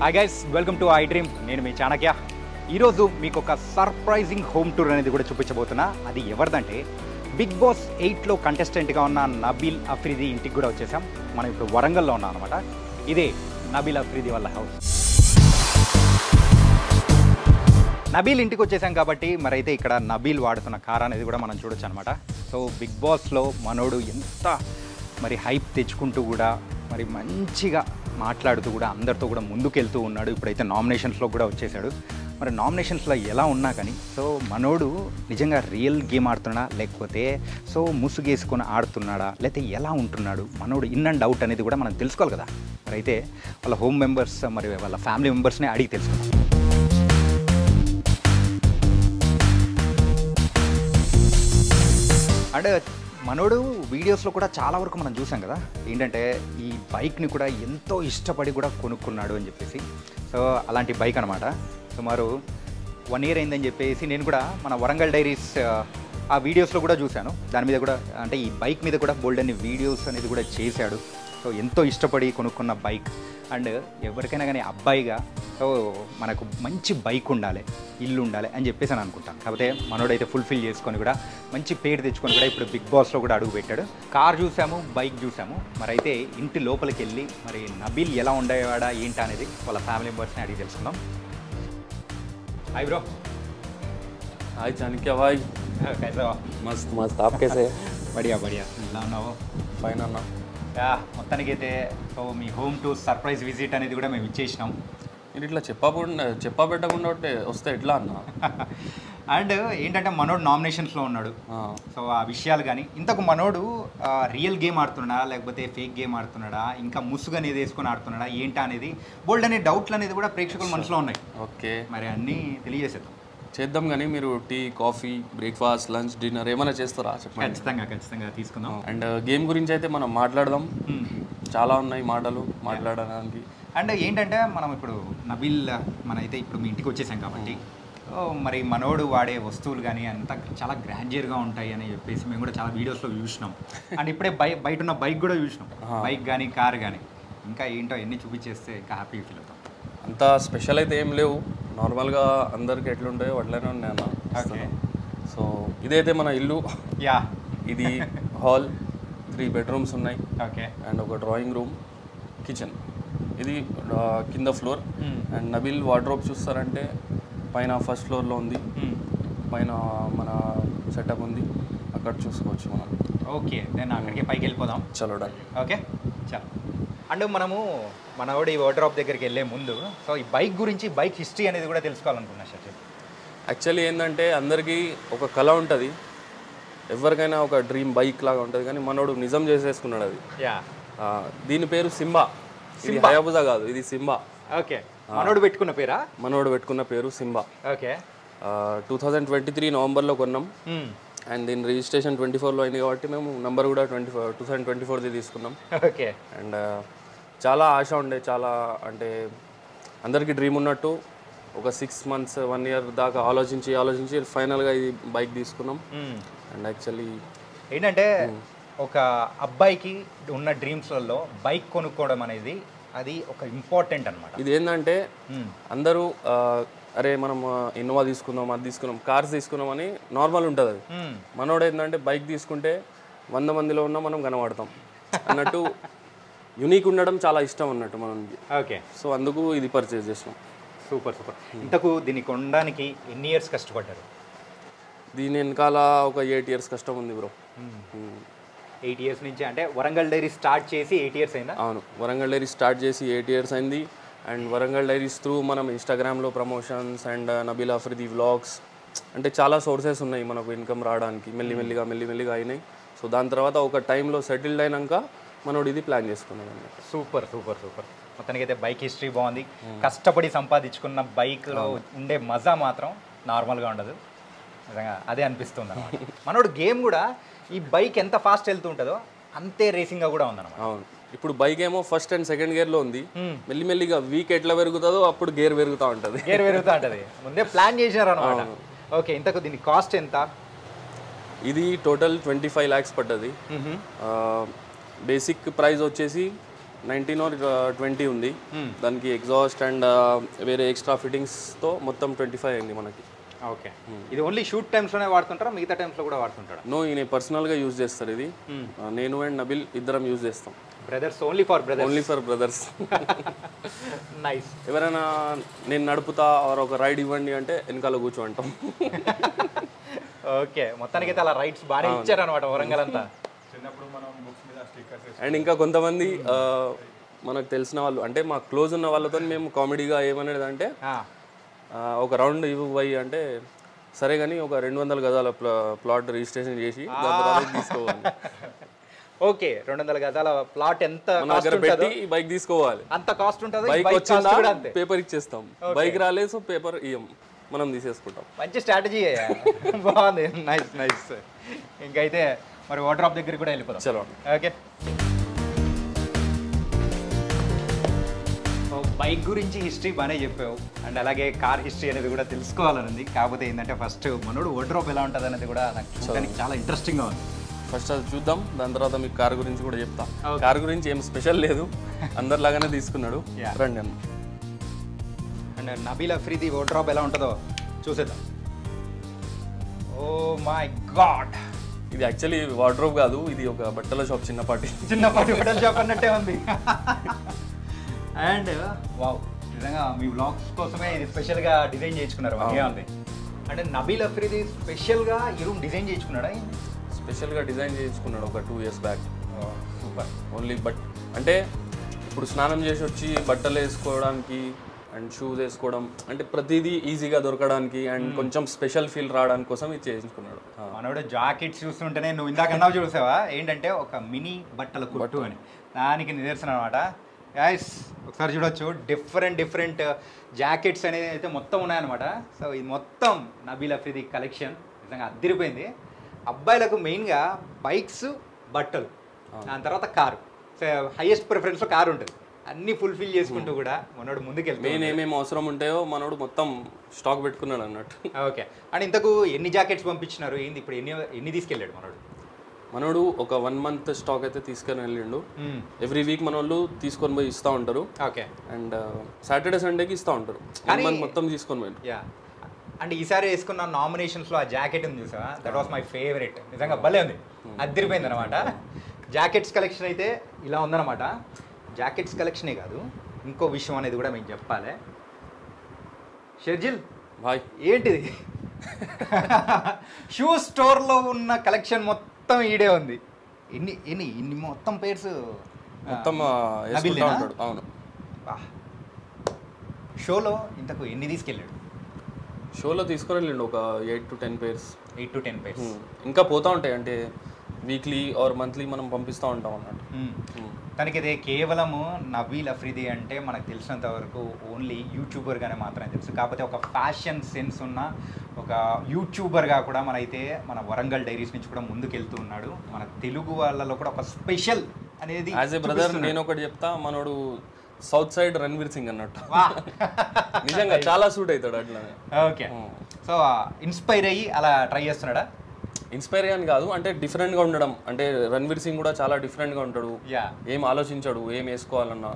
Hi guys, welcome to I dream. నేను మీ చాణక్య. ఈరోజు మీకు ఒక సర్ప్రైజింగ్ హోమ్ టూర్ అనేది కూడా చూపించబోతున్నా. అది ఎవరిదంటే బిగ్ బాస్ 8లో కంటెస్టెంట్గా ఉన్న నబీల్ అఫ్రిది ఇంటికి కూడా వచ్చేసాం. మనం ఇప్పుడు వరంగల్లో ఉన్నాం అనమాట. ఇదే నబీల్ అఫ్రిది వాళ్ళ హౌస్. నబీల్ ఇంటికి వచ్చేసాం కాబట్టి మరైతే ఇక్కడ నబీల్ వాడుతున్న కార్ అనేది కూడా మనం చూడొచ్చు అనమాట. సో బిగ్ బాస్లో మనోడు ఎంత మరి హైప్ తెచ్చుకుంటూ కూడా మరి మంచిగా మాట్లాడుతూ కూడా అందరితో కూడా ముందుకెళ్తూ ఉన్నాడు. ఇప్పుడైతే నామినేషన్స్లో కూడా వచ్చేసాడు. మరి నామినేషన్స్లో ఎలా ఉన్నా కానీ సో మనోడు నిజంగా రియల్ గేమ్ ఆడుతున్నాడా, లేకపోతే సో ముసుగేసుకొని ఆడుతున్నాడా, లేకపోతే ఎలా ఉంటున్నాడు మనోడు ఇన్ అండ్ అవుట్ అనేది కూడా మనం తెలుసుకోవాలి కదా. మరి అయితే వాళ్ళ హోమ్ మెంబర్స్ మరి వాళ్ళ ఫ్యామిలీ మెంబర్స్ని అడిగి తెలుసుకుందాం. అంటే మనోడు వీడియోస్లో కూడా చాలా వరకు మనం చూసాం కదా, ఏంటంటే ఈ బైక్ని కూడా ఎంతో ఇష్టపడి కూడా కొనుక్కున్నాడు అని చెప్పేసి. సో అలాంటి బైక్ అనమాట. సుమారు 1 year అయిందని చెప్పేసి నేను కూడా మన వరంగల్ డైరీస్ ఆ వీడియోస్లో కూడా చూశాను. దాని మీద కూడా అంటే ఈ బైక్ మీద కూడా బోల్డ్ అన్ని వీడియోస్ అనేది కూడా చేశాడు. సో ఎంతో ఇష్టపడి కొనుక్కున్న బైక్. అండ్ ఎవరికైనా కానీ అబ్బాయిగా సో మనకు మంచి బైక్ ఉండాలి, ఇల్లు ఉండాలి అని చెప్పేసి అని అనుకుంటాను. కాకపోతే మనోడైతే ఫుల్ఫిల్ చేసుకొని కూడా మంచి పేరు తెచ్చుకొని కూడా ఇప్పుడు బిగ్ బాస్లో కూడా అడుగు పెట్టాడు. కార్ చూసాము, బైక్ చూసాము. మరి అయితే ఇంటి లోపలికి వెళ్ళి మరి నబీల్ ఎలా ఉండేవాడా ఏంటి అనేది వాళ్ళ ఫ్యామిలీ మెంబర్స్ని అడిగి తెలుసుకుందాం. Hi bro. हाय चाणक्य भाई, कैसे हो? मस्त मस्त. आप कैसे? बढ़िया बढ़िया. ఎలా ఉన్నావు? ఫైన్ అన్న. మొత్తానికైతే సో మీ హోమ్ టూర్ సర్ప్రైజ్ విజిట్ అనేది కూడా మేము ఇచ్చేసినాం. మీరు ఇట్లా చెప్పబెట్టకుండా వస్తే ఎట్లా అన్న? అండ్ ఏంటంటే మనోడు నామినేషన్స్లో ఉన్నాడు. సో ఆ విషయాలు కానీ ఇంతకు మనోడు రియల్ గేమ్ ఆడుతున్నాడా, లేకపోతే ఫేక్ గేమ్ ఆడుతున్నాడా, ఇంకా ముసుగు అనేది వేసుకొని ఆడుతున్నాడా ఏంటా అనేది బోల్డ్ అనే డౌట్లు అనేది కూడా ప్రేక్షకుల మనసులో ఉన్నాయి. ఓకే, మరి అన్నీ తెలియజేసేద్దాం. చేద్దాం. కానీ మీరు tea, coffee, breakfast, lunch, dinner ఏమైనా చేస్తారా చెప్పండి. ఖచ్చితంగా తీసుకుందాం. అండ్ గేమ్ గురించి అయితే మనం మాట్లాడదాం. చాలా ఉన్నాయి మాటలు మాట్లాడడానికి. అండ్ ఏంటంటే మనం ఇప్పుడు నబీల్ మనైతే ఇప్పుడు మీ ఇంటికి వచ్చేసాం కాబట్టి మరి మనోడు వాడే వస్తువులు కానీ అంతా చాలా గ్రాండియర్గా ఉంటాయి అని చెప్పేసి మేము కూడా చాలా వీడియోస్లో చూసినాం. అండ్ ఇప్పుడే బయట ఉన్న బైక్ కూడా చూసినాం. బైక్ కానీ కార్ కానీ ఇంకా ఏంటో ఎన్ని చూపించేస్తే ఇంకా హ్యాపీ ఫీల్ అవుతాం. అంత స్పెషల్ అయితే ఏం లేవు, నార్మల్గా అందరికి ఎట్లుంటాయో అట్లనే ఉన్నాయి అన్న. ఓకే, సో ఇదైతే మన ఇల్లు. యా, ఇది హాల్, 3 bedrooms ఉన్నాయి. ఓకే, అండ్ ఒక డ్రాయింగ్ రూమ్, కిచెన్. ఇది కింద ఫ్లోర్. అండ్ నబీల్ వార్డ్రోబ్ చూస్తారంటే పైన ఫస్ట్ ఫ్లోర్లో ఉంది. పైన మన సెటప్ ఉంది, అక్కడ చూసుకోవచ్చు మనం. ఓకే, నేను అక్కడికి పైకి వెళ్ళిపోదాం. చలో డన్. ఓకే చలో. అండ్ మనము మనోడి వార్డ్రోబ్ దగ్గరికి వెళ్ళే ముందు సో ఈ బైక్ గురించి, బైక్ హిస్టరీ అనేది కూడా తెలుసుకోవాలనుకున్నా సార్. యాక్చువల్లీ ఏంటంటే అందరికీ ఒక కళ ఉంటుంది, ఎవరికైనా ఒక డ్రీమ్ బైక్ లాగా ఉంటుంది. కానీ మనోడు నిజం చేసేసుకున్నాడు అది. యా, దీని పేరు సింబా. ఇది హయాబుజా కాదు, ఇది సింబా. ఓకే, మనోడు పెట్టుకున్న పేరా? మనోడు పెట్టుకున్న పేరు సింబా. ఓకే, 2023 నవంబర్లో కొన్నాం. అండ్ దీని రిజిస్ట్రేషన్ 24లో అయింది కాబట్టి మేము నెంబర్ కూడా 2024ది తీసుకున్నాం. ఓకే. అండ్ చాలా ఆశ ఉండే, చాలా అంటే అందరికీ డ్రీమ్ ఉన్నట్టు ఒక 6 months 1 year దాకా ఆలోచించి ఫైనల్గా ఇది బైక్ తీసుకున్నాం. అండ్ యాక్చువల్లీ ఏంటంటే ఒక అబ్బాయికి ఉన్న డ్రీమ్స్లలో బైక్ కొనుక్కోవడం అనేది అది ఒక ఇంపార్టెంట్ అనమాట. ఇది ఏంటంటే అందరూ అరే మనం ఇన్నోవా తీసుకుందాం, అది తీసుకున్నాం, కార్స్ తీసుకున్నాం అని నార్మల్ ఉంటుంది. అది మనోడు ఏంటంటే బైక్ తీసుకుంటే 100 మందిలో ఉన్నా మనం కనబడతాం అన్నట్టు యునీక్ ఉండడం చాలా ఇష్టం అన్నట్టు మనకి. ఓకే, సో అందుకు ఇది పర్చేస్ చేసినాం. సూపర్. ఇంతకు దీన్ని కొనడానికి ఎన్ని ఇయర్స్ కష్టపడ్డారు? దీని వెనకాల ఒక 8 years కష్టం ఉంది బ్రో. 8 years నుంచి అంటే వరంగల్ డైరీ స్టార్ట్ చేసి 8 years అయిందా? అవును, వరంగల్ డైరీ స్టార్ట్ చేసి 8 years అయింది. అండ్ వరంగల్ డైరీస్ త్రూ మనం ఇన్స్టాగ్రామ్లో promotions and Nabeel Afridi vlogs అంటే చాలా సోర్సెస్ ఉన్నాయి మనకు ఇన్కమ్ రావడానికి. మెల్లిమెల్లిగా అయినాయి. సో దాని తర్వాత ఒక టైంలో సెటిల్డ్ అయినాక మనోడు ఇది ప్లాన్ చేసుకున్నాం అన్నమాట. సూపర్. మొత్తానికి అయితే బైక్ హిస్టరీ బాగుంది. కష్టపడి సంపాదించుకున్న బైక్లో ఉండే మజా మాత్రం నార్మల్గా ఉండదు. నిజంగా అదే అనిపిస్తుంది అన్నమాట. మనోడు గేమ్ కూడా ఈ బైక్ ఎంత ఫాస్ట్ వెళ్తూ ఉంటుందో అంతే రేసింగ్గా కూడా ఉందన్నమాట. అవును, ఇప్పుడు బైక్ ఏమో ఫస్ట్ అండ్ సెకండ్ గేర్లో ఉంది. మెల్లిమెల్లిగా వీక్ ఎట్లా పెరుగుతుందో అప్పుడు గేర్ పెరుగుతూ ఉంటుంది. ముందే ప్లాన్ చేసినారు అనమాట. ఓకే, ఇంతకు దీని కాస్ట్ ఎంత? ఇది టోటల్ 25 lakhs పడ్డది. బేసిక్ ప్రైస్ వచ్చేసి 19 or 20 ఉంది. దానికి ఎగ్జాస్ట్ అండ్ వేరే ఎక్స్ట్రా ఫిట్టింగ్స్తో మొత్తం 25 అయింది మనకి. ఓకే, ఇది ఓన్లీ షూట్ టైమ్స్లోనే వాడుతుంటారా, మిగతా టైమ్స్లో కూడా వాడుతుంటారా? నో, ఈయన పర్సనల్గా యూజ్ చేస్తారు ఇది. నేను అండ్ నబిల్ ఇద్దరం యూజ్ చేస్తాం. Brothers, only for brothers. Only for brothers. Nice. ఎవరైనా నేను నడుపుతా ఆర్ ఒక రైడ్ ఇవ్వండి అంటే వెనకాల కూర్చోంటాం. ఓకే, మొత్తానికి అయితే అలా రైట్స్ బాగా ఇచ్చారనమాట వరంగల్ అంతా. అండ్ ఇంకా కొంతమంది మనకు తెలిసిన వాళ్ళు అంటే మా క్లోజ్ ఉన్న వాళ్ళతో మేము కామెడీగా ఏమనేది అంటే ఒక రౌండ్ ఇవ్వయి అంటే సరే కానీ ఒక 200 గజాల ప్లాట్ రిజిస్ట్రేషన్ చేసి తీసుకోవాలి. ఓకే, 200 గజాల ప్లాట్ ఎంత పెట్టి బైక్ తీసుకోవాలి, అంత కాస్ట్ ఉంటుంది. బైక్ వచ్చిందా పేపర్ ఇచ్చేస్తాం, బైక్ రాలేదు సో పేపర్ ఇయ్యం, మనం తీసేసుకుంటాం. మంచి స్ట్రాటజీ బాగుంది. Nice nice. ఇంకైతే మరి వార్డ్రాప్ దగ్గర కూడా వెళ్ళిపోతాం. చలో. ఓకే, బైక్ గురించి హిస్టరీ బాగానే చెప్పావు, అండ్ అలాగే కార్ హిస్టరీ అనేది కూడా తెలుసుకోవాలని ఉంది. కాకపోతే ఏంటంటే ఫస్ట్ మనోడు వార్డ్రాప్ ఎలా ఉంటుంది అనేది కూడా నాకు చూడడానికి చాలా ఇంట్రెస్టింగ్గా ఉంది. ఫస్ట్ అది చూద్దాం, దాని తర్వాత మీకు కార్ గురించి కూడా చెప్తా. కార్ గురించి ఏం స్పెషల్ లేదు, అందరిలాగానే తీసుకున్నాడు. రండి అన్న. అండ్ నబీల్ అఫ్రీది వార్డ్రాప్ ఎలా ఉంటుందో చూసేద్దాం. ఓ మై గాడ్, ఇది యాక్చువల్లీ వార్డ్రోబ్ కాదు, ఇది ఒక బట్టల షాప్, చిన్నపాటి బట్టల షాప్ అన్నట్టే ఉంది. అండ్ వావ్, నిజంగా మీ వ్లాగ్స్ కోసమే ఇది స్పెషల్గా డిజైన్ చేయించుకున్నారు. ఉంది. అంటే నబీల్ అఫ్రీది స్పెషల్గా ఈ రూమ్ డిజైన్ చేయించుకున్నాడా? స్పెషల్గా డిజైన్ చేయించుకున్నాడు ఒక 2 years బ్యాక్. సూపర్. ఓన్లీ అంటే ఇప్పుడు స్నానం చేసి వచ్చి బట్టలు వేసుకోవడానికి అండ్ షూస్ వేసుకోవడం అంటే ప్రతిదీ ఈజీగా దొరకడానికి అండ్ కొంచెం స్పెషల్ ఫీల్ రావడానికి కోసం ఇది చేయించుకున్నాడు. మనోడు జాకెట్స్ చూస్తుంటేనే నువ్వు ఇందాక అన్నావు చూసావా, ఏంటంటే ఒక మినీ బట్టల కొట్టు అని, దానికి నిదర్శనం అనమాట. గైస్ ఒకసారి చూడొచ్చు, డిఫరెంట్ జాకెట్స్ అనేది అయితే మొత్తం ఉన్నాయన్నమాట. సో ఇది మొత్తం నబీల్ అఫ్రీది కలెక్షన్, నిజంగా అదిరిపోయింది. అబ్బాయిలకు మెయిన్గా బైక్స్, బట్టలు, దాని తర్వాత కారు. సో హైయెస్ట్ ప్రిఫరెన్స్లో కారు ఉంటుంది. అన్నీ ఫుల్ఫిల్ చేసుకుంటూ కూడా మనోడు ముందుకెళ్తాడు. మెయిన్ ఏమేమి అవసరం ఉంటాయో మనోడు మొత్తం స్టాక్ పెట్టుకున్నాడు అన్నట్టు. ఓకే, అండ్ ఇంతకు ఎన్ని జాకెట్స్ పంపించినారు, ఏంది ఇప్పుడు ఎన్ని తీసుకెళ్ళాడు మనోడు? ఒక 1 month స్టాక్ అయితే తీసుకొని వెళ్ళిండు. ఎవ్రీ వీక్ మన వాళ్ళు తీసుకొని పోయి ఇస్తూ ఉంటారు. ఓకే, అండ్ సాటర్డే సండేకి ఇస్తూ ఉంటారు. 1 month మొత్తం తీసుకొని పోయి. యా, అంటే ఈసారి వేసుకున్న నామినేషన్స్లో ఆ జాకెట్ ఉంది చూసా, దట్ వాస్ మై ఫేవరెట్. నిజంగా భలే ఉంది, అదిరిపోయింది అనమాట. జాకెట్స్ కలెక్షన్ అయితే ఇలా ఉందన్నమాట. జాకెట్స్ కలెక్షనే కాదు, ఇంకో విషయం అనేది కూడా మీకు చెప్పాలి. షర్జిల్ బాయ్, ఏంటిది? షూ స్టోర్లో ఉన్న కలెక్షన్ మొత్తం ఈడే ఉంది. ఇన్ని మొత్తం పేర్స్ మొత్తం ఉంటాడు. అవును. షోలో ఇంతకు ఎన్ని తీసుకెళ్ళాడు? షోలో తీసుకొని వెళ్ళండి ఒక 8 to 10 pairs. 8 to 10 pairs. ఇంకా పోతూ ఉంటాయి, అంటే వీక్లీ ఆర్ మంత్లీ మనం పంపిస్తూ ఉంటాం అన్నట్టు. తనకి ఇదే కేవలము నబీల్ అఫ్రీది అంటే మనకు తెలిసినంత వరకు ఓన్లీ యూట్యూబర్గానే మాత్రమే తెలుసు. కాకపోతే ఒక ఫ్యాషన్ సెన్స్ ఉన్న ఒక యూట్యూబర్గా కూడా మన వరంగల్ డైరీస్ నుంచి కూడా ముందుకెళ్తూ ఉన్నాడు. మన తెలుగు వాళ్ళలో కూడా ఒక స్పెషల్ అనేది. యాజ్ ఏ బ్రదర్ నేను ఒకటి చెప్తా, మనోడు సౌత్ సైడ్ రణ్వీర్ సింగ్ అన్నట్టు. నిజంగా చాలా సూట్ అవుతాడు అట్లా. ఓకే, సో ఇన్స్పైర్ అయ్యి అలా ట్రై చేస్తున్నాడా? ఇన్స్పైర్ అని కాదు, అంటే డిఫరెంట్గా ఉండడం. అంటే రణ్వీర్ సింగ్ కూడా చాలా డిఫరెంట్గా ఉంటాడు. ఏం ఆలోచించాడు, ఏం వేసుకోవాలన్నా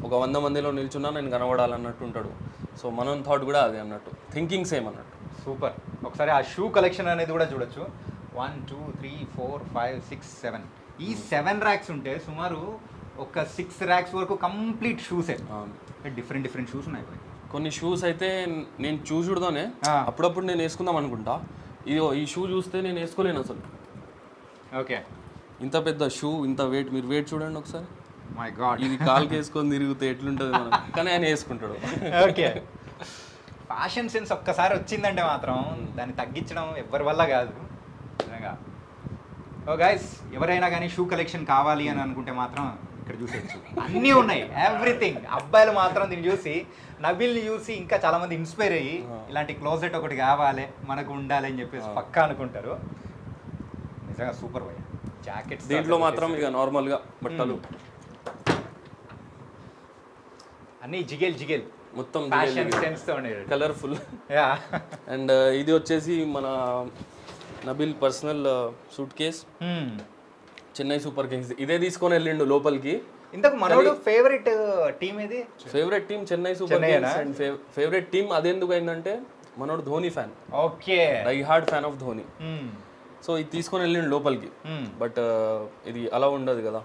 ఒక 100 మందిలో నిల్చున్నా నేను కనబడాలన్నట్టు ఉంటాడు. సో మనం థాట్ కూడా అదే అన్నట్టు, థింకింగ్ సేమ్ అన్నట్టు. సూపర్. ఒకసారి ఆ షూ కలెక్షన్ అనేది కూడా చూడొచ్చు. 1 2 3 4 5 6 7 ఈ 7 ర్యాక్స్ ఉంటే సుమారు ఒక 6 ర్యాక్స్ వరకు కంప్లీట్ షూసే. డిఫరెంట్ షూస్ ఉన్నాయి. కొన్ని షూస్ అయితే నేను చూసుడుతోనే అప్పుడప్పుడు నేను వేసుకుందాం అనుకుంటా, ఈ షూ చూస్తే నేను వేసుకోలేను అసలు. ఓకే, ఇంత పెద్ద షూ, ఇంత వెయిట్, మీరు వెయిట్ చూడండి ఒకసారి. మై గాడ్, ఇది కాలుకి వేసుకొని తిరిగితే ఎట్లుంటుంది మనం, కానీ ఆయన వేసుకుంటాడు. ఓకే, ఫ్యాషన్ సెన్స్ ఒక్కసారి వచ్చిందంటే మాత్రం దాన్ని తగ్గించడం ఎవరి వల్ల కాదు నిజంగా. ఓ గైస్, ఎవరైనా కానీ షూ కలెక్షన్ కావాలి అని అనుకుంటే మాత్రం ఇక్కడ చూసేయచ్చు, అన్నీ ఉన్నాయి, ఎవ్రీథింగ్. అబ్బాయిలు మాత్రం దీన్ని చూసి, నబీల్ని చూసి ఇంకా చాలామంది ఇన్స్పైర్ అయ్యి ఇలాంటి క్లోజెట్ ఒకటి కావాలి మనకు ఉండాలి అని చెప్పేసి పక్కా అనుకుంటారు. నిజంగా సూపర్ బాయ్. జాకెట్స్ దీంట్లో మాత్రం ఇక నార్మల్గా బట్టలు అన్నీ జిగేల్ మొత్తం ఫ్యాషన్ సెన్స్ తో ఉండేది, కలర్ఫుల్. అండ్ ఇది వచ్చేసి మన Nabeel personal suitcase, Chennai Super Kings. ఇదే తీసుకొని వెళ్ళిండు లోపలికి. ఇంతకు మనోడు ఫేవరెట్ టీం ఏది? Favourite team Chennai Super Kings. And favourite team అదెందుకు అయిందంటే మనోడు Dhoni fan. Okay, die hard fan of Dhoni. So ఇది తీసుకొని వెళ్ళిండు లోపలికి, బట్ ఇది అలా ఉండదు కదా.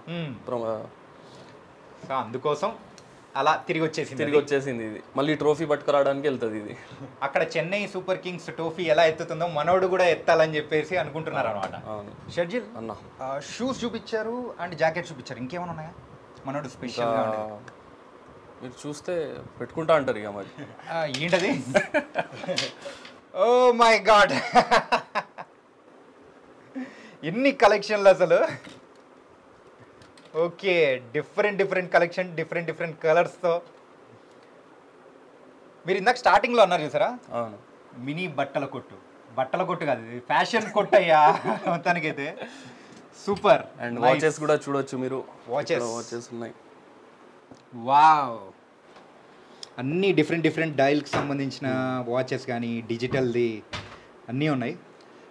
సో అందుకోసం అలా తిరిగి వచ్చేసింది ఇది. మళ్ళీ ట్రోఫీ పట్టుకురావడానికి వెళ్తుంది ఇది. అక్కడ చెన్నై సూపర్ కింగ్స్ ట్రోఫీ ఎలా ఎత్తుతుందో మనోడు కూడా ఎత్తాలని చెప్పేసి అనుకుంటున్నారు అనమాట. షర్జిల్ అన్న షూస్ చూపించారు అండ్ జాకెట్ చూపించారు, ఇంకేమైనా ఉన్నాయా మనోడు స్పెషల్? మీరు చూస్తే పెట్టుకుంటా అంటారు ఇక మరి. ఏంటది? ఓ మై గాడ్, ఎన్ని కలెక్షన్లు అసలు. ఓకే, డిఫరెంట్ కలెక్షన్, డిఫరెంట్ కలర్స్తో. మీరు ఇందాక స్టార్టింగ్లో అన్నారు చూసారా, మినీ బట్టల కొట్టు కాదు, ఇది ఫ్యాషన్ కొట్టు అయ్యా మొత్తానికైతే. సూపర్. అండ్ వాచెస్ కూడా చూడొచ్చు మీరు. వాచెస్ ఉన్నాయి. వావ్, అన్నీ డిఫరెంట్ డైల్కి సంబంధించిన వాచెస్ కానీ డిజిటల్ది అన్నీ ఉన్నాయి.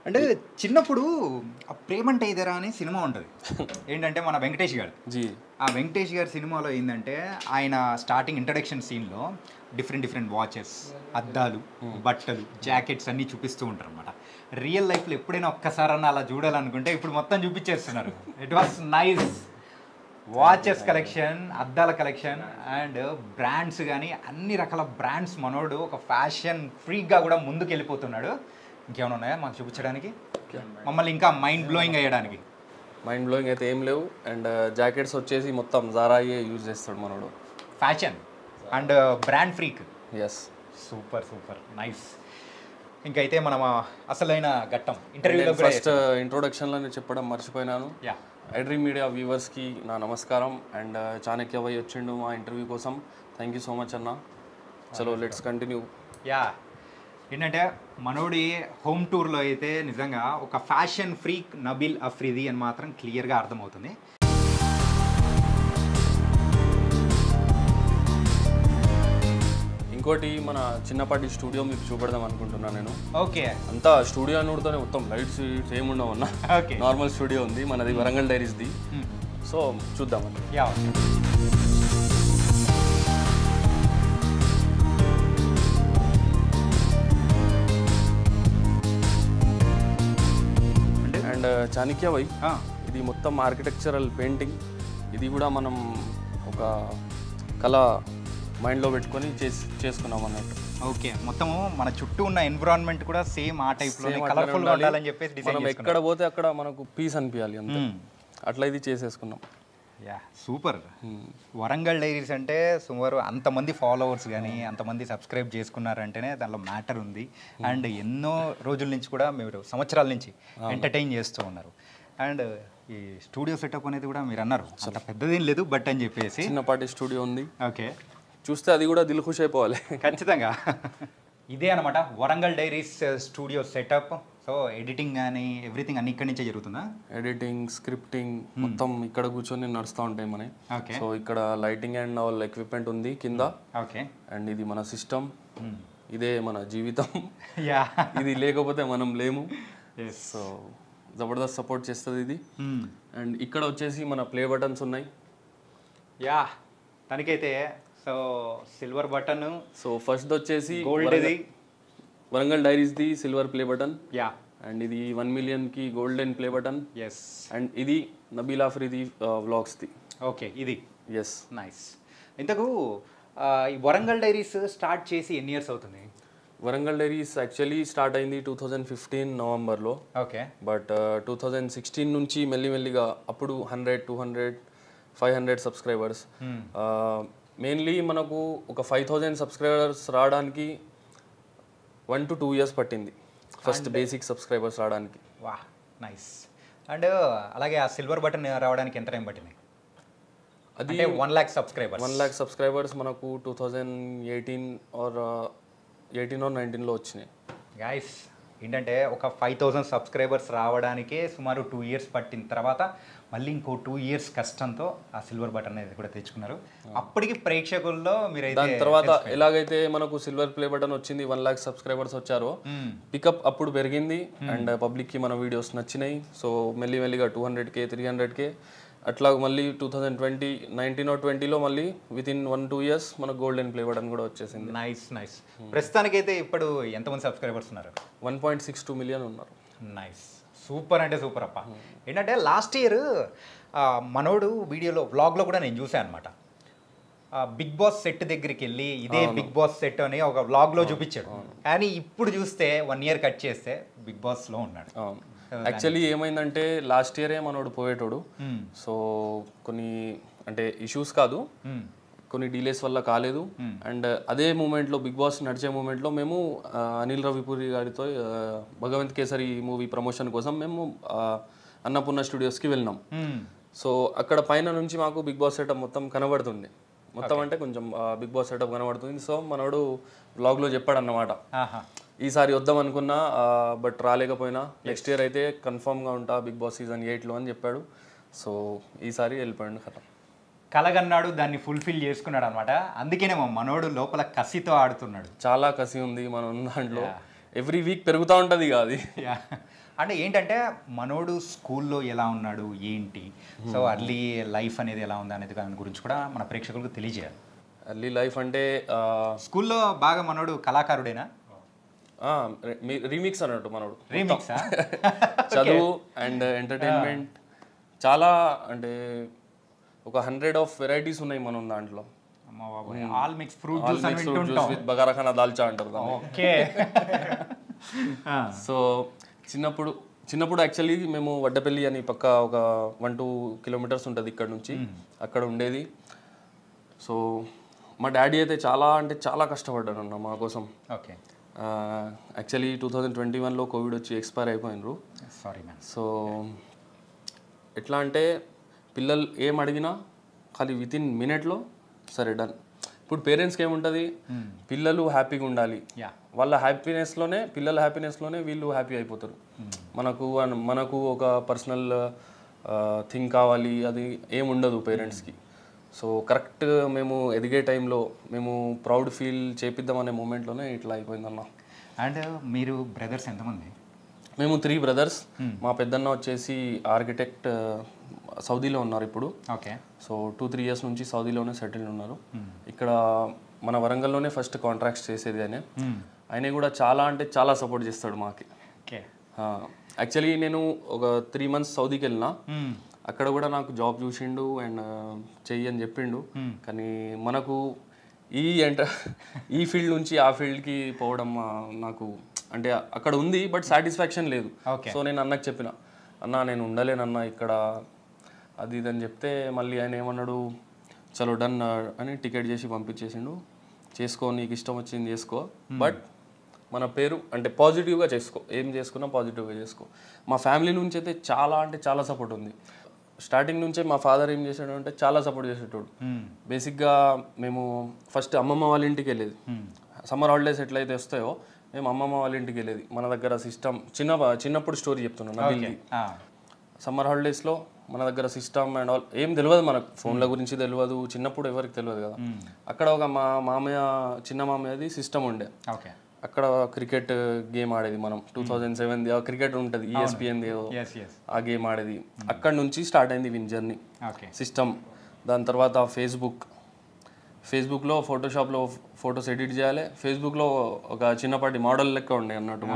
అంటే చిన్నప్పుడు ఆ ప్రేమంటే ఇదరా అనే సినిమా ఉంటుంది, ఏంటంటే మన వెంకటేష్ గారు. ఆ వెంకటేష్ గారి సినిమాలో ఏంటంటే ఆయన స్టార్టింగ్ ఇంట్రడక్షన్ సీన్లో డిఫరెంట్ వాచెస్, అద్దాలు, బట్టలు, జాకెట్స్ అన్నీ చూపిస్తూ ఉంటారు అనమాట. రియల్ లైఫ్లో ఎప్పుడైనా ఒక్కసారన్నా అలా చూడాలనుకుంటే ఇప్పుడు మొత్తం చూపించేస్తున్నారు. It was nice. Watches collection, అద్దాల కలెక్షన్ అండ్ బ్రాండ్స్ కానీ అన్ని రకాల బ్రాండ్స్. మనోడు ఒక ఫ్యాషన్ ఫ్రీక్గా కూడా ముందుకు వెళ్ళిపోతున్నాడు. ఇంకేమైనా ఉన్నాయా మాకు చూపించడానికి, మమ్మల్ని ఇంకా మైండ్ బ్లోయింగ్ అయ్యడానికి? మైండ్ బ్లోయింగ్ అయితే ఏం లేవు. అండ్ జాకెట్స్ వచ్చేసి మొత్తం జారాయే యూజ్ చేస్తాడు మనోడు. Fashion and brand freak. Yes, super nice. ఇంకైతే మనం అసలైన ఘట్టం ఇంటర్వ్యూలో ఫస్ట్ ఇంట్రొడక్షన్లోనే చెప్పడం మర్చిపోయినాను. ఐడ్రీమ్ మీడియా వ్యూవర్స్కి నా నమస్కారం. అండ్ చాణక్య వై వచ్చిండు మా ఇంటర్వ్యూ కోసం. థ్యాంక్ యూ సో మచ్ అన్న. చలో లెట్స్ కంటిన్యూ. ఏంటంటే మనోడి హోమ్ టూర్లో అయితే నిజంగా ఒక ఫ్యాషన్ ఫ్రీక్ నబీల్ అఫ్రిది అని మాత్రం క్లియర్గా అర్థమవుతుంది. ఇంకోటి మన చిన్నపాటి స్టూడియో మీకు చూపెడదాం అనుకుంటున్నాను నేను. ఓకే, అంతా స్టూడియో నూడుతోనే మొత్తం లైట్స్ ఏముండవు అన్న. నార్మల్ స్టూడియో ఉంది మనది, వరంగల్ డైరీస్ది. సో చూద్దామండి. అండ్ చాణక్య వై, ఇది మొత్తం ఆర్కిటెక్చరల్ పెయింటింగ్. ఇది కూడా మనం ఒక కళ మైండ్లో పెట్టుకొని చేసుకున్నాం అన్నట్టు. ఓకే, మొత్తము మన చుట్టూ ఉన్న ఎన్విరాన్మెంట్ కూడా సేమ్ ఆ టైప్లో కలర్ఫుల్గా ఉండాలని చెప్పేసి మనం ఎక్కడ పోతే అక్కడ మనకు పీస్ అనిపించాలి అంతే, అట్లా ఇది చేసేసుకున్నాం. సూపర్. వరంగల్ డైరీస్ అంటే సుమారు అంతమంది ఫాలోవర్స్ కానీ అంతమంది సబ్స్క్రైబ్ చేసుకున్నారంటేనే దానిలో మ్యాటర్ ఉంది. అండ్ ఎన్నో రోజుల నుంచి కూడా మీరు సంవత్సరాల నుంచి ఎంటర్టైన్ చేస్తూ ఉన్నారు. అండ్ ఈ స్టూడియో సెటప్ అనేది కూడా మీరు అన్నారు అంత పెద్దదేం లేదు బట్ అని చెప్పేసి చిన్నపాటి స్టూడియో ఉంది. ఓకే, చూస్తే అది కూడా దిల్ ఖుష్ అయిపోవాలి ఖచ్చితంగా. ఇదే అనమాట Warangal diaries studio setup. So editing కానీ ఎవ్రీథింగ్ అన్ని ఇక్కడి నుంచే జరుగుతుందా? ఎడిటింగ్, స్క్రిప్టింగ్ మొత్తం ఇక్కడ కూర్చొని నడుస్తూ ఉంటాయి మనకి. సో ఇక్కడ లైటింగ్ అండ్ ఆల్ ఎక్విప్మెంట్ ఉంది కింద. ఓకే, అండ్ ఇది మన సిస్టమ్, ఇదే మన జీవితం. ఇది లేకపోతే మనం లేము. సో జబర్దస్త్ సపోర్ట్ చేస్తుంది ఇది. అండ్ ఇక్కడ వచ్చేసి మన ప్లే బటన్స్ ఉన్నాయి. తనకైతే so silver button. So first వచ్చేసి గోల్డ్, వరంగల్ డైరీస్ది సిల్వర్ ప్లే బటన్. అండ్ ఇది 1 మిలియన్కి గోల్డెన్ ప్లే బటన్. అండ్ ఇది నబీల్ అఫ్రిది వ్లాగ్స్ది. ఓకే, ఇది ఎస్, నైస్. ఇంతకు ఈ వరంగల్ డైరీస్ స్టార్ట్ చేసి ఎన్ని ఇయర్స్ అవుతుంది? వరంగల్ డైరీస్ యాక్చువల్లీ స్టార్ట్ అయింది 2015 నవంబర్లో. ఓకే, బట్ 2016 నుంచి మెల్లిమెల్లిగా అప్పుడు 100, 200, 500 సబ్స్క్రైబర్స్. మెయిన్లీ మనకు ఒక 5000 సబ్స్క్రైబర్స్ రావడానికి 1 to 2 years పట్టింది ఫస్ట్ బేసిక్ సబ్స్క్రైబర్స్ రావడానికి. వాహ్, నైస్. అండ్ అలాగే ఆ సిల్వర్ బటన్ రావడానికి ఎంత టైం పట్టింది? అది 1 lakh సబ్స్క్రైబర్స్. 1 lakh సబ్స్క్రైబర్స్ మనకు 2018 or 19లో వచ్చినాయి. గైస్ ఏంటంటే ఒక 5000 సబ్స్క్రైబర్స్ రావడానికే సుమారు 2 years పట్టిన తర్వాత మళ్ళీ ఇంకో 2 years కష్టంతో ఆ సిల్వర్ బటన్ అనేది కూడా తెచ్చుకున్నారు. అప్పటికి ప్రేక్షకుల్లో మీరు దాని తర్వాత ఎలాగైతే మనకు సిల్వర్ ప్లే బటన్ వచ్చింది, 1 lakh సబ్స్క్రైబర్స్ వచ్చారో పికప్ అప్పుడు పెరిగింది. అండ్ పబ్లిక్కి మన వీడియోస్ నచ్చినాయి. సో మెల్లిమెల్లిగా 200K, 300K అట్లా మళ్ళీ 1920 మళ్ళీ వితిన్ 1-2 ఇయర్స్ మనకు గోల్డెన్ ప్లే బటన్ కూడా వచ్చేసింది. నైస్ ప్రస్తుతానికైతే ఇప్పుడు ఎంతమంది సబ్స్క్రైబర్స్ ఉన్నారు? 1.62 మిలియన్ ఉన్నారు. నైస్, సూపర్ అంటే సూపర్ అప్ప. ఏంటంటే లాస్ట్ ఇయర్ మనోడు వీడియోలో వ్లాగ్లో కూడా నేను చూసాను అనమాట. బిగ్ బాస్ సెట్ దగ్గరికి వెళ్ళి ఇదే బిగ్ బాస్ సెట్ అని ఒక వ్లాగ్లో చూపించాడు. కానీ ఇప్పుడు చూస్తే 1 ఇయర్ కట్ చేస్తే బిగ్ బాస్లో ఉన్నాడు. యాక్చువల్లీ ఏమైందంటే లాస్ట్ ఇయరే మనోడు పోయేటోడు. సో కొన్ని అంటే ఇష్యూస్ కాదు, కొన్ని డీలేస్ వల్ల కాలేదు. అండ్ అదే మూమెంట్లో బిగ్ బాస్ నడిచే మూమెంట్లో మేము అనిల్ రవిపూరి గారితో భగవంత్ కేసరి మూవీ ప్రమోషన్ కోసం మేము అన్నపూర్ణ స్టూడియోస్కి వెళ్ళినాం. సో అక్కడ పైన నుంచి మాకు బిగ్ బాస్ సెటప్ మొత్తం కనబడుతుంది. మొత్తం అంటే కొంచెం బిగ్ బాస్ సెటప్ కనబడుతుంది. సో మనోడు బ్లాగ్లో చెప్పాడు అన్నమాట, ఈసారి వద్దాం అనుకున్నా బట్ రాలేకపోయినా, నెక్స్ట్ ఇయర్ అయితే కన్ఫామ్గా ఉంటా బిగ్ బాస్ సీజన్ 8లో అని చెప్పాడు. సో ఈసారి వెళ్ళిపోయాడు. కథ కలగన్నాడు, దాన్ని ఫుల్ఫిల్ చేసుకున్నాడు అనమాట. అందుకేనేమో మనోడు లోపల కసితో ఆడుతున్నాడు. చాలా కసి ఉంది మనం దాంట్లో. ఎవ్రీ వీక్ పెరుగుతూ ఉంటుంది ఇక అది. అంటే ఏంటంటే మనోడు స్కూల్లో ఎలా ఉన్నాడు ఏంటి, సో అర్లీ లైఫ్ అనేది ఎలా ఉంది అనేది దాని గురించి కూడా మన ప్రేక్షకులకు తెలియజేయాలి. అర్లీ లైఫ్ అంటే స్కూల్లో బాగా మనోడు కళాకారుడేనా? రీమిక్స్ అన్నట్టు మనోడు. రీమిక్స్ చదువు అండ్ ఎంటర్టైన్మెంట్ చాలా అంటే ఒక 100 వెరైటీస్ ఉన్నాయి మనం దాంట్లో. All mix fruit juice with బగారాఖానా దాల్చా అంటారు. ఓకే. సో చిన్నప్పుడు యాక్చువల్లీ మేము వడ్డపల్లి అని పక్క ఒక 1-2 కిలోమీటర్స్ ఉంటుంది ఇక్కడ నుంచి, అక్కడ ఉండేది. సో మా డాడీ అయితే చాలా అంటే చాలా కష్టపడ్డారు అన్న మా కోసం. ఓకే. యాక్చువల్లీ 2021లో కోవిడ్ వచ్చి ఎక్స్పైర్ అయిపోయినారు. Sorry ma'am. సో ఎట్లా అంటే పిల్లలు ఏం అడిగినా ఖాళీ వితిన్ మినిట్లో సరే డన్. ఇప్పుడు పేరెంట్స్కి ఏముంటుంది, పిల్లలు హ్యాపీగా ఉండాలి, వాళ్ళ హ్యాపీనెస్లోనే పిల్లల హ్యాపీనెస్లోనే వీళ్ళు హ్యాపీ అయిపోతారు. మనకు ఒక పర్సనల్ థింగ్ కావాలి, అది ఏముండదు పేరెంట్స్కి. సో కరెక్ట్ మేము ఎదిగే టైంలో మేము ప్రౌడ్ ఫీల్ చేపిద్దాం అనే మూమెంట్లోనే ఇట్లా అయిపోయిందన్న. అండ్ మీరు బ్రదర్స్ ఎంతమంది? మేము 3 బ్రదర్స్. మా పెద్దన్న వచ్చేసి ఆర్కిటెక్ట్, సౌదీలో ఉన్నారు ఇప్పుడు. ఓకే. సో 2-3 ఇయర్స్ నుంచి సౌదీలోనే సెటిల్ ఉన్నారు. ఇక్కడ మన వరంగల్లోనే ఫస్ట్ కాంట్రాక్ట్స్ చేసేది ఆయన కూడా చాలా అంటే చాలా సపోర్ట్ చేస్తాడు మాకి. యాక్చువల్లీ నేను ఒక 3 మంత్స్ సౌదీకి వెళ్ళినా, అక్కడ కూడా నాకు జాబ్ చూసిండు అండ్ చెయ్యి అని చెప్పిండు. కానీ మనకు ఈ ఫీల్డ్ నుంచి ఆ ఫీల్డ్కి పోవడం నాకు అంటే అక్కడ ఉంది బట్ సాటిస్ఫాక్షన్ లేదు. సో నేను అన్నకు చెప్పిన, అన్న నేను ఉండలేనన్నా ఇక్కడ అది ఇది అని చెప్తే మళ్ళీ ఆయన ఏమన్నాడు, చలో డన్ అని టికెట్ చేసి పంపించేసిండు. చేసుకో, నీకు ఇష్టం వచ్చింది చేసుకో, బట్ మన పేరు అంటే పాజిటివ్గా చేసుకో, ఏం చేసుకున్నా పాజిటివ్గా చేసుకో. మా ఫ్యామిలీ నుంచి అయితే చాలా అంటే చాలా సపోర్ట్ ఉంది. స్టార్టింగ్ నుంచే మా ఫాదర్ ఏం చేసాడు అంటే చాలా సపోర్ట్ చేసేటోడు. బేసిక్గా మేము ఫస్ట్ అమ్మమ్మ వాళ్ళ ఇంటికి వెళ్ళేది. సమ్మర్ హాలిడేస్ ఎట్లయితే వస్తాయో మేము అమ్మమ్మ వాళ్ళ ఇంటికి వెళ్ళేది. మన దగ్గర సిస్టమ్ చిన్నప్పుడు స్టోరీ చెప్తున్నాను నబిల్ది. సమ్మర్ హాలిడేస్లో మన దగ్గర సిస్టమ్ అండ్ ఆల్ ఏం తెలియదు మనకు, ఫోన్ల గురించి తెలియదు, చిన్నప్పుడు ఎవరికి తెలియదు కదా. అక్కడ ఒక చిన్న మామయ్యది సిస్టమ్ ఉండే. అక్కడ క్రికెట్ గేమ్ ఆడేది మనం. 2007 క్రికెట్ ఉంటుంది ESPN ఆ గేమ్ ఆడేది. అక్కడ నుంచి స్టార్ట్ అయింది విన్ జర్నీ సిస్టమ్. దాని తర్వాత ఫేస్బుక్లో ఫోటోషాప్లో ఫొటోస్ ఎడిట్ చేయాలి. ఫేస్బుక్లో ఒక చిన్నపాటి మోడల్ లెక్క ఉండే అన్నట్టు.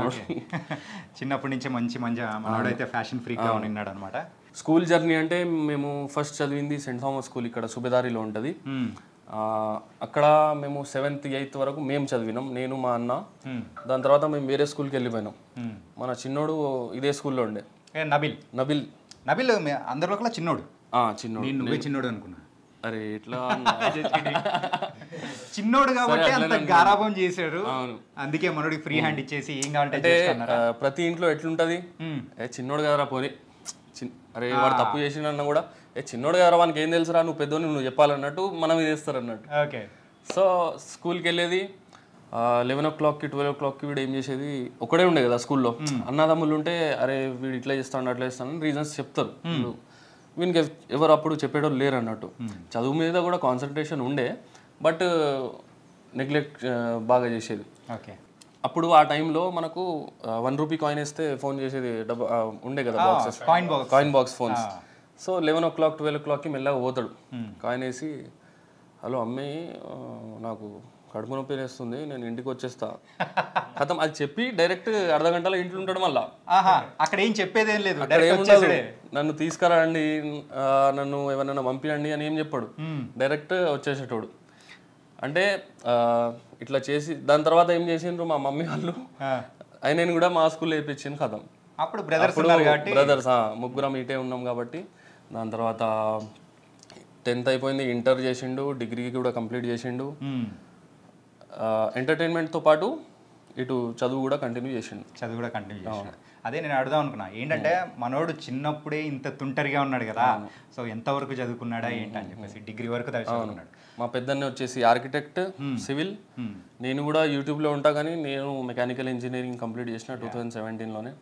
చిన్నప్పటి నుంచే మంచి మనోడైతే ఫ్యాషన్ ఫ్రీక్గా ఉన్నాడు అనమాట. స్కూల్ జర్నీ అంటే మేము ఫస్ట్ చదివింది సెయింట్ థామస్ స్కూల్ ఇక్కడ సుబేదారిలో ఉంటుంది. అక్కడ మేము 7th 8th వరకు మేము చదివినాం, నేను మా అన్న. దాని తర్వాత మేము వేరే స్కూల్కి వెళ్ళిపోయినాం. మన చిన్నోడు ఇదే స్కూల్లో ఉండే, నబిల్ అందరిలో చిన్నోడు. నువ్వే చిన్నోడు అనుకున్నా. అరే ఇట్లా చిన్నోడు కాబట్టి అంత గారాబం చేశాడు. అందుకే మనోడికి ఫ్రీ హ్యాండ్ ఇచ్చేసి ఏం కావాలంటే ప్రతి ఇంట్లో ఎట్లుంటది, చిన్నోడు కదరా పోనీ, అరే వాడు తప్పు చేసినన్నా కూడా చిన్నోడు కదరా వానికి ఏం తెలుసురా, నువ్వు పెద్దోని నువ్వు చెప్పాలన్నట్టు మనం ఇది చేస్తారు అన్నట్టు. సో స్కూల్కి వెళ్ళేది 11 o'clockకి 12 o'clockకి వీడు ఏం చేసేది, ఒకడే ఉండే కదా స్కూల్లో. అన్నదమ్ములు ఉంటే అరే వీడు ఇట్లా చేస్తాను అట్లా చేస్తాను రీజన్స్ చెప్తారు. వీనికి ఎవరు అప్పుడు చెప్పేటోళ్ళు లేరు అన్నట్టు. చదువు మీద కూడా కాన్సన్ట్రేషన్ ఉండే బట్ నెగ్లెక్ట్ బాగా చేసేది. అప్పుడు ఆ టైంలో మనకు 1 రూపీ కాయిన్ వేస్తే ఫోన్ చేసేది ఉండే కదా boxes, coin box phones. So 11 o'clock 12 o'clockకి మెల్లగా పోతాడు. కాయిన్ వేసి హలో అమ్మే నాకు కడుపు నొప్పి వేస్తుంది నేను ఇంటికి వచ్చేస్తా కథం అది చెప్పి డైరెక్ట్ అర్ధ గంటలో ఇంట్లో ఉంటాడు. మళ్ళీ అక్కడ ఏం చెప్పేదేం లేదు, నన్ను తీసుకురండి నన్ను ఎవరైనా పంపించండి అని ఏం చెప్పాడు, డైరెక్ట్ వచ్చేసేటోడు. అంటే ఇట్లా చేసి దాని తర్వాత ఏం చేసిండ్రు మా మమ్మీ వాళ్ళు ఆయన కూడా మా స్కూల్లో వేయించింది కథం. అప్పుడు బ్రదర్స్ ముగ్గురం ఇటే ఉన్నాం కాబట్టి. దాని తర్వాత 10th అయిపోయింది, ఇంటర్ చేసిండు, డిగ్రీ కూడా కంప్లీట్ చేసిండు. ఎంటర్టైన్మెంట్తో పాటు ఇటు చదువు కూడా కంటిన్యూ చేసిండు. అదే నేను అడుగుదాం అనుకున్నా, ఏంటంటే మనోడు చిన్నప్పుడే ఇంత తుంటరిగా ఉన్నాడు కదా, సో ఎంతవరకు చదువుకున్నాడా ఏంటని చెప్పేసి డిగ్రీ వరకు చదువుకున్నాడు. మా పెద్దన్న వచ్చేసి ఆర్కిటెక్ట్ సివిల్, నేను కూడా యూట్యూబ్లో ఉంటా కానీ నేను మెకానికల్ ఇంజనీరింగ్ కంప్లీట్ చేసిన 2017లోనే.